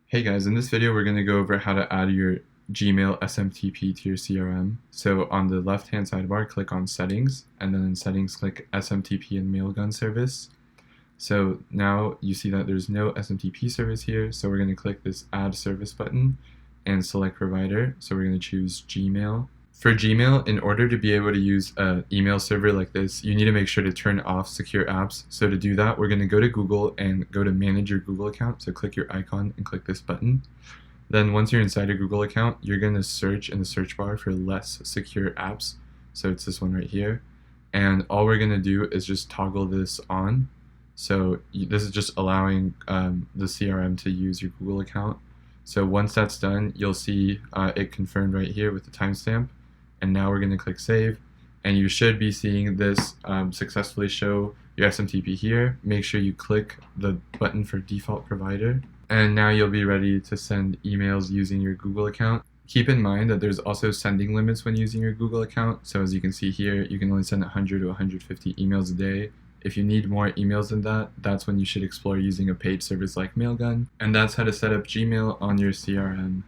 Hey guys, in this video we're going to go over how to add your Gmail SMTP to your CRM. So on the left hand sidebar, click on settings, and then in settings click SMTP and Mailgun service. So now you see that there's no SMTP service here, so we're going to click this add service button and select provider. So we're going to choose Gmail. For Gmail, in order to be able to use an email server like this, you need to make sure to turn off secure apps. So to do that, we're going to go to Google and go to manage your Google account. So click your icon and click this button. Then once you're inside your Google account, you're going to search in the search bar for less secure apps. So it's this one right here. And all we're going to do is just toggle this on. So this is just allowing the CRM to use your Google account. So once that's done, you'll see it confirmed right here with the timestamp. And now we're going to click save, and you should be seeing this successfully show your SMTP here. Make sure you click the button for default provider, and now you'll be ready to send emails using your Google account. Keep in mind that there's also sending limits when using your Google account. So as you can see here, you can only send 100 to 150 emails a day. If you need more emails than that, that's when you should explore using a paid service like Mailgun. And that's how to set up Gmail on your CRM.